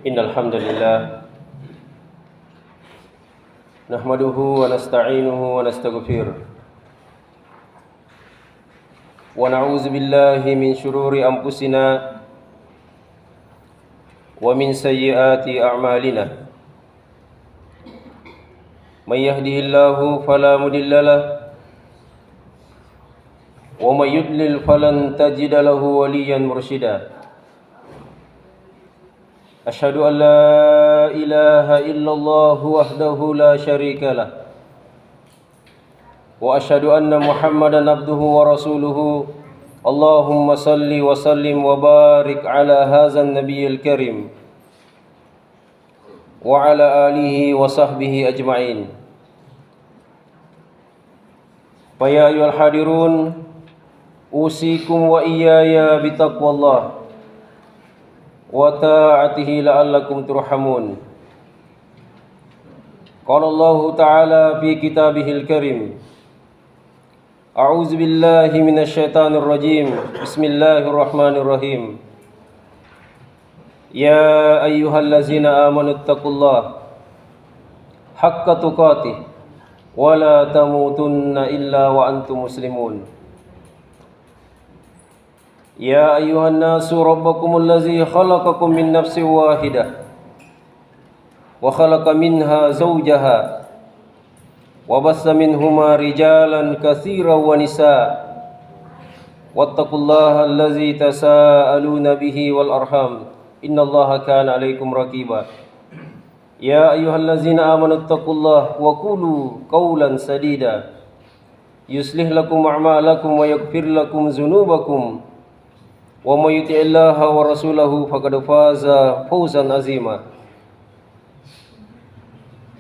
Innal hamdalillah nahmaduhu wa nasta'inuhu wa nastaghfiruh wa na'udzu billahi min shururi anfusina wa min sayyiati a'malina. May yahdihillahu fala mudilla lahu wa may yudlil falan tajida lahu waliyyan mursyida. Asyhadu an la ilaha illallah wahdahu la syarika lah wa asyhadu anna Muhammadan abduhu wa rasuluhu. Allahumma salli wa sallim wa barik ala hadzal nabiyil karim wa ala alihi wa sahbihi ajma'in. Fa ya ayyuhal hadirun usikum wa iyaya bitaqwallah wa ta'atihi la'allakum turhamun. Qala Allah Ta'ala fi kitabihil karim. A'udzu billahi minasyaitonir rajim. Bismillahirrahmanirrahim. Ya ayyuhallazina amanu taqullaha haqqa tuqatih wa la tamutunna illa wa antum muslimun. Ya ayuhan nasu rabbakumul ladzi khalaqakum min nafsin wahidah wa khalaqa minha zawjaha wa bassa minhuma rijalan katsiran wa nisaa wattaqullaha allazi tasaaluna bihi wal arham innallaha kana 'alaikum raqiba. Ya ayyuhallazina amanu taqullaha wa qulu qawlan sadida yuslih lakum a'malakum wa yaghfir lakum dzunubakum wa may yuti'illaha wa rasulahu faqad faza fawzan azima.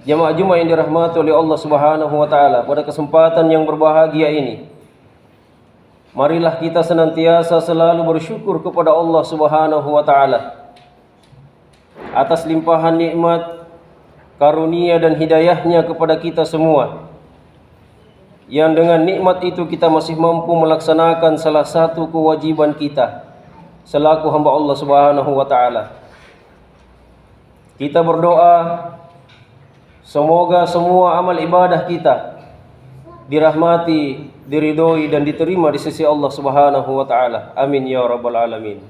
Jamaah Jumat yang dirahmati oleh Allah Subhanahu wa taala, pada kesempatan yang berbahagia ini marilah kita senantiasa selalu bersyukur kepada Allah Subhanahu wa taala atas limpahan nikmat, karunia dan hidayahnya kepada kita semua, yang dengan nikmat itu kita masih mampu melaksanakan salah satu kewajiban kita selaku hamba Allah Subhanahu wa taala. Kita berdoa semoga semua amal ibadah kita dirahmati, diridhoi dan diterima di sisi Allah Subhanahu wa taala. Amin ya rabbal alamin.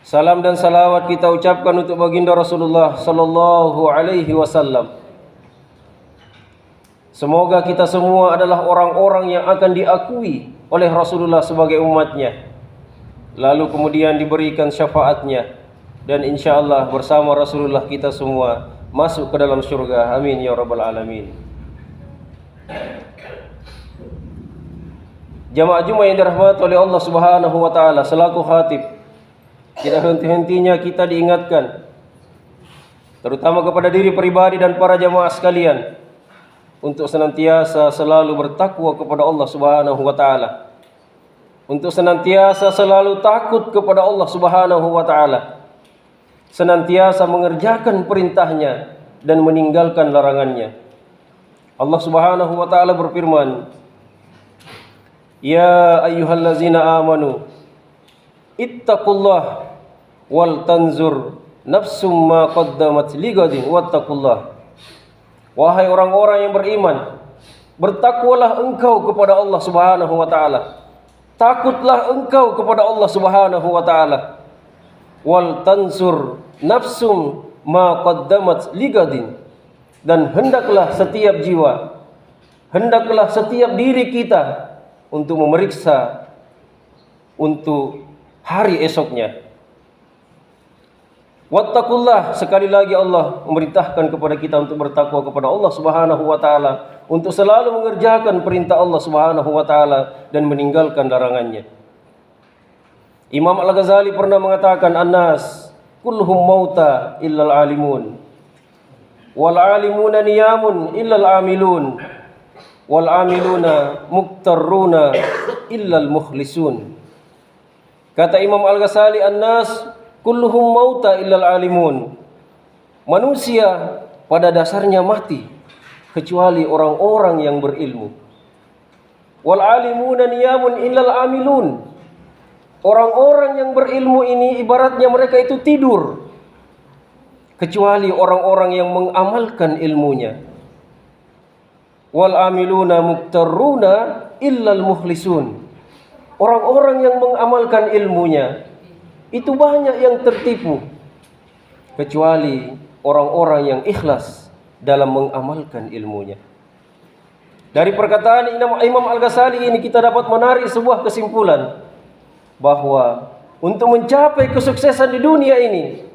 Salam dan salawat kita ucapkan untuk baginda Rasulullah sallallahu alaihi wasallam. Semoga kita semua adalah orang-orang yang akan diakui oleh Rasulullah sebagai umatnya, lalu kemudian diberikan syafaatnya, dan insyaallah bersama Rasulullah kita semua masuk ke dalam syurga. Amin ya rabbal alamin. Jamaah Jumat yang dirahmati oleh Allah Subhanahu wa taala, selaku khatib, tidak henti-hentinya kita diingatkan, terutama kepada diri pribadi dan para jamaah sekalian, untuk senantiasa selalu bertakwa kepada Allah Subhanahu wa taala, untuk senantiasa selalu takut kepada Allah Subhanahu wa taala, senantiasa mengerjakan perintahnya dan meninggalkan larangannya. Allah Subhanahu wa taala berfirman, Ya ayyuhallazina amanu ittaqullah wal tanzur nafsum ma qaddamat ligadin wattaqullah. Wahai orang-orang yang beriman, bertakwalah engkau kepada Allah Subhanahu wa taala. Takutlah engkau kepada Allah Subhanahu wa taala. Wal tansur nafsum ma qaddamat ligadin. Dan hendaklah setiap jiwa, hendaklah setiap diri kita untuk memeriksa untuk hari esoknya. Wattaqullah, sekali lagi Allah memerintahkan kepada kita untuk bertakwa kepada Allah Subhanahu wa taala, untuk selalu mengerjakan perintah Allah Subhanahu wa taala dan meninggalkan larangannya. Imam Al-Ghazali pernah mengatakan, An-nas kulluhum mauta illal alimun wal alimuna niyamun illal amilun wal amiluna muktarruna illal mukhlisun. Kata Imam Al-Ghazali, An-nas kulluhum mauta illal alimun. Manusia pada dasarnya mati kecuali orang-orang yang berilmu. Wal alimuna niyamun illal amilun. Orang-orang yang berilmu ini ibaratnya mereka itu tidur kecuali orang-orang yang mengamalkan ilmunya. Wal amiluna muktaruna illal mukhlisun. Orang-orang yang mengamalkan ilmunya itu banyak yang tertipu, kecuali orang-orang yang ikhlas dalam mengamalkan ilmunya. Dari perkataan Imam Al-Ghazali ini kita dapat menarik sebuah kesimpulan bahwa untuk mencapai kesuksesan di dunia ini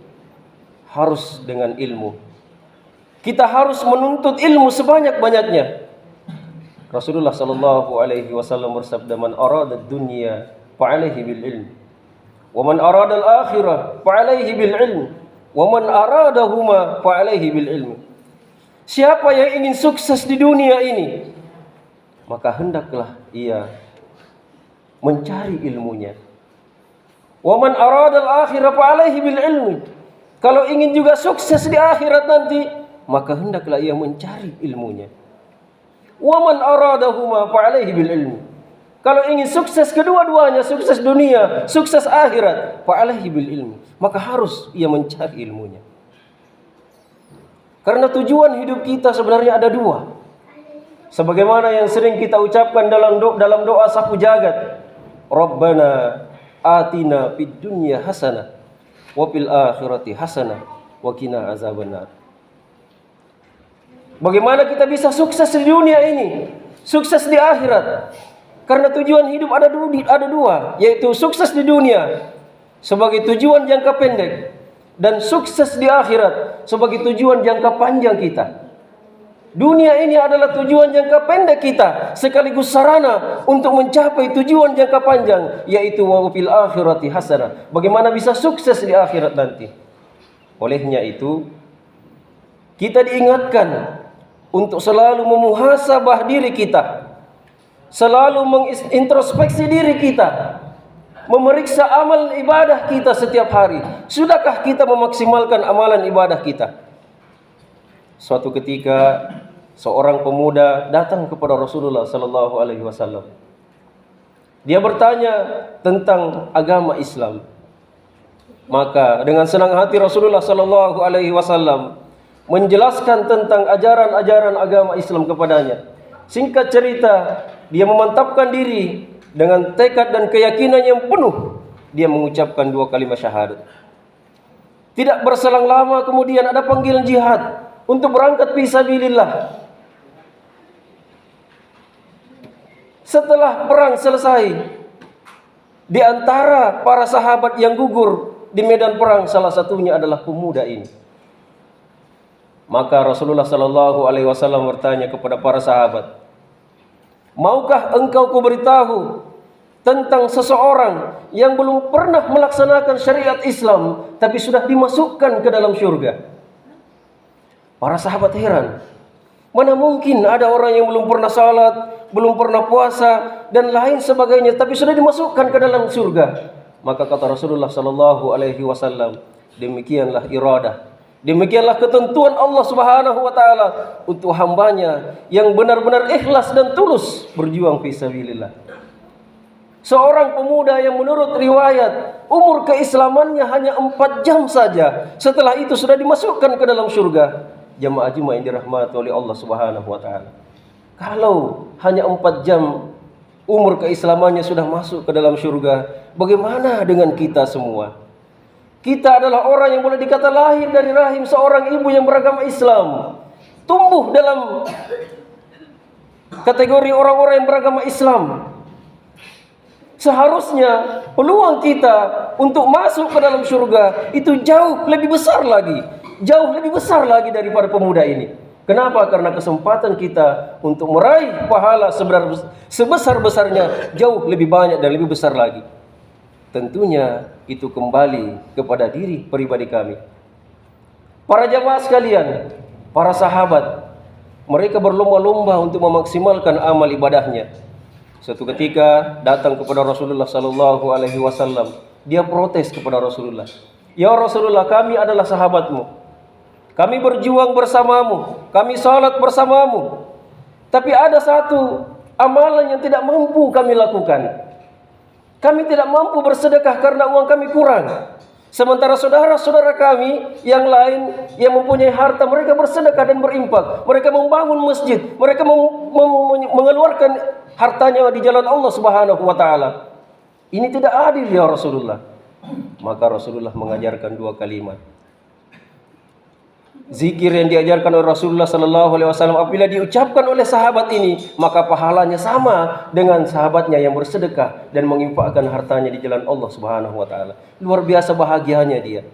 harus dengan ilmu. Kita harus menuntut ilmu sebanyak-banyaknya. Rasulullah sallallahu alaihi wasallam bersabda, "Man arada ad-dunya fa alaihi bil ilm, wa man arada al-akhirah fa alaihi bil ilm, wa man aradahuma fa alaihi bil ilm." Siapa yang ingin sukses di dunia ini, maka hendaklah ia mencari ilmunya. Wa man arada al-akhirah fa alaihi bil ilm. Kalau ingin juga sukses di akhirat nanti, maka hendaklah ia mencari ilmunya. Wa man aradahuma fa alaihi bil ilm. Kalau ingin sukses kedua-duanya, sukses dunia, sukses akhirat, fa alaihi bil ilm, maka harus ia mencari ilmunya. Karena tujuan hidup kita sebenarnya ada dua. Sebagaimana yang sering kita ucapkan dalam doa sapu jagat, Rabbana atina fid dunya hasanah wa fil akhirati hasanah wa qina azabannar. Bagaimana kita bisa sukses di dunia ini, sukses di akhirat? Karena tujuan hidup ada dua, yaitu sukses di dunia sebagai tujuan jangka pendek dan sukses di akhirat sebagai tujuan jangka panjang kita. Dunia ini adalah tujuan jangka pendek kita sekaligus sarana untuk mencapai tujuan jangka panjang, yaitu wa fil akhirati hasanah. Bagaimana bisa sukses di akhirat nanti? Olehnya itu kita diingatkan untuk selalu memuhasabah diri kita, selalu mengintrospeksi diri kita, memeriksa amal ibadah kita setiap hari. Sudahkah kita memaksimalkan amalan ibadah kita? Suatu ketika seorang pemuda datang kepada Rasulullah sallallahu alaihi wasallam. Dia bertanya tentang agama Islam. Maka dengan senang hati Rasulullah sallallahu alaihi wasallam menjelaskan tentang ajaran-ajaran agama Islam kepadanya. Singkat cerita, dia memantapkan diri dengan tekad dan keyakinan yang penuh. Dia mengucapkan 2 kalimat syahadat. Tidak berselang lama kemudian ada panggilan jihad untuk berangkat fi sabilillah. Setelah perang selesai, di antara para sahabat yang gugur di medan perang, salah satunya adalah pemuda ini. Maka Rasulullah sallallahu alaihi wasallam bertanya kepada para sahabat, "Maukah engkau kuberitahu tentang seseorang yang belum pernah melaksanakan syariat Islam tapi sudah dimasukkan ke dalam surga?" Para sahabat heran. Mana mungkin ada orang yang belum pernah salat, belum pernah puasa dan lain sebagainya tapi sudah dimasukkan ke dalam surga? Maka kata Rasulullah sallallahu alaihi wasallam, demikianlah iradah, demikianlah ketentuan Allah Subhanahu wa taala untuk hambanya yang benar-benar ikhlas dan tulus berjuang fi sabilillah. Seorang pemuda yang menurut riwayat umur keislamannya hanya 4 jam saja, setelah itu sudah dimasukkan ke dalam surga. Jamaah Jumat yang dirahmati oleh Allah Subhanahu wa taala. Kalau hanya 4 jam umur keislamannya sudah masuk ke dalam surga, bagaimana dengan kita semua? Kita adalah orang yang boleh dikata lahir dari rahim seorang ibu yang beragama Islam, tumbuh dalam kategori orang-orang yang beragama Islam. Seharusnya peluang kita untuk masuk ke dalam surga itu jauh lebih besar lagi daripada pemuda ini. Kenapa? Karena kesempatan kita untuk meraih pahala sebesar-besarnya jauh lebih banyak dan lebih besar lagi. Tentunya itu kembali kepada diri pribadi kami. Para jamaah sekalian, para sahabat, mereka berlomba-lomba untuk memaksimalkan amal ibadahnya. Suatu ketika datang kepada Rasulullah sallallahu alaihi wasallam, dia protes kepada Rasulullah. "Ya Rasulullah, kami adalah sahabatmu. Kami berjuang bersamamu, kami salat bersamamu. Tapi ada satu amalan yang tidak mampu kami lakukan. Kami tidak mampu bersedekah karena uang kami kurang. Sementara saudara-saudara kami yang lain yang mempunyai harta, mereka bersedekah dan berinfak. Mereka membangun masjid, mereka mengeluarkan hartanya di jalan Allah Subhanahu wa taala. Ini tidak adil ya Rasulullah. Maka Rasulullah mengajarkan dua kalimat. Zikir yang diajarkan oleh Rasulullah sallallahu alaihi wasallam apabila diucapkan oleh sahabat ini, maka pahalanya sama dengan sahabatnya yang bersedekah dan menginfakkan hartanya di jalan Allah Subhanahu wa taala. Luar biasa bahagianya dia.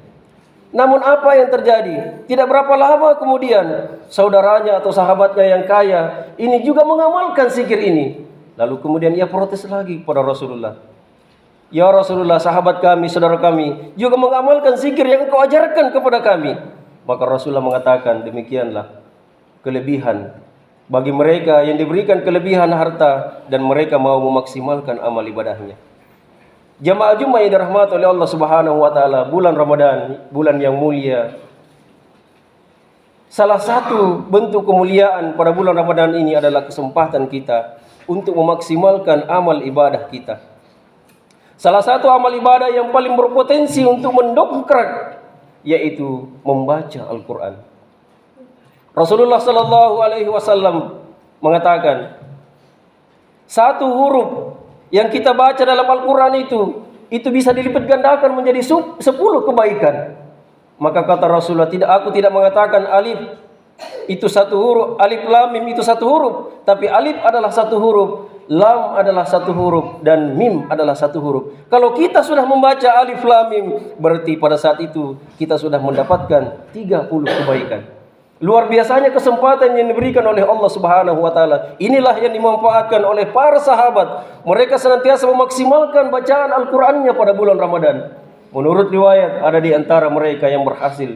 Namun apa yang terjadi? Tidak berapa lama kemudian saudaranya atau sahabatnya yang kaya ini juga mengamalkan zikir ini. Lalu kemudian ia protes lagi kepada Rasulullah. Ya Rasulullah, sahabat kami, saudara kami juga mengamalkan zikir yang engkau ajarkan kepada kami. Maka Rasulullah mengatakan, demikianlah kelebihan bagi mereka yang diberikan kelebihan harta dan mereka mau memaksimalkan amal ibadahnya. Jamaah Jumat yang dirahmati oleh Allah Subhanahu wa taala, bulan Ramadan, bulan yang mulia. Salah satu bentuk kemuliaan pada bulan Ramadan ini adalah kesempatan kita untuk memaksimalkan amal ibadah kita. Salah satu amal ibadah yang paling berpotensi untuk mendongkrak yaitu membaca Al-Quran. Rasulullah sallallahu alaihi wasallam mengatakan, satu huruf yang kita baca dalam Al-Quran itu bisa dilipat gandakan menjadi 10 kebaikan. Maka kata Rasulullah, aku tidak mengatakan alif itu satu huruf, alif lam mim itu satu huruf, tapi alif adalah satu huruf, lam adalah satu huruf, dan mim adalah satu huruf. Kalau kita sudah membaca alif lam mim, berarti pada saat itu kita sudah mendapatkan 30 kebaikan. Luar biasanya kesempatan yang diberikan oleh Allah Subhanahu wa taala. Inilah yang dimanfaatkan oleh para sahabat. Mereka senantiasa memaksimalkan bacaan Al-Qur'annya pada bulan Ramadan. Menurut riwayat, ada di antara mereka yang berhasil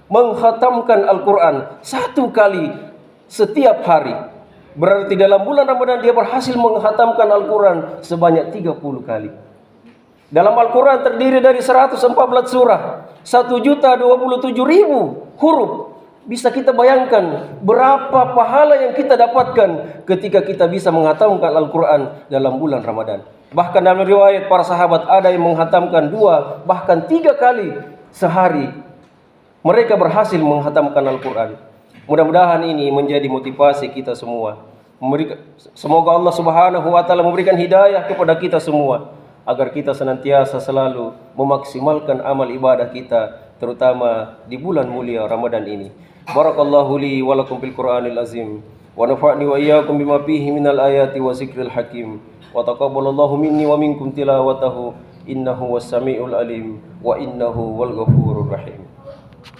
menghatamkan Al-Quran 1 kali setiap hari. Berarti dalam bulan Ramadan dia berhasil menghatamkan Al-Quran sebanyak 30 kali. Dalam Al-Quran terdiri dari 114 surah, 1.027.000 huruf. Bisa kita bayangkan berapa pahala yang kita dapatkan ketika kita bisa menghatamkan Al-Quran dalam bulan Ramadan. Bahkan dalam riwayat para sahabat ada yang menghatamkan 2 bahkan 3 kali sehari. Mereka berhasil menghatamkan Al-Quran. Mudah-mudahan ini menjadi motivasi kita semua. Semoga Allah Subhanahu wa taala memberikan hidayah kepada kita semua agar kita senantiasa selalu memaksimalkan amal ibadah kita, terutama di bulan mulia Ramadan ini. Barakallahu li wa lakum fil Qur'anil azim wa nafa'ni wa iyyakum bima fihi minal ayati wa zikril hakim wa taqabbalallahu minni wa minkum tilawatahu innahu was samiul alim wa innahu wal ghafurur rahim.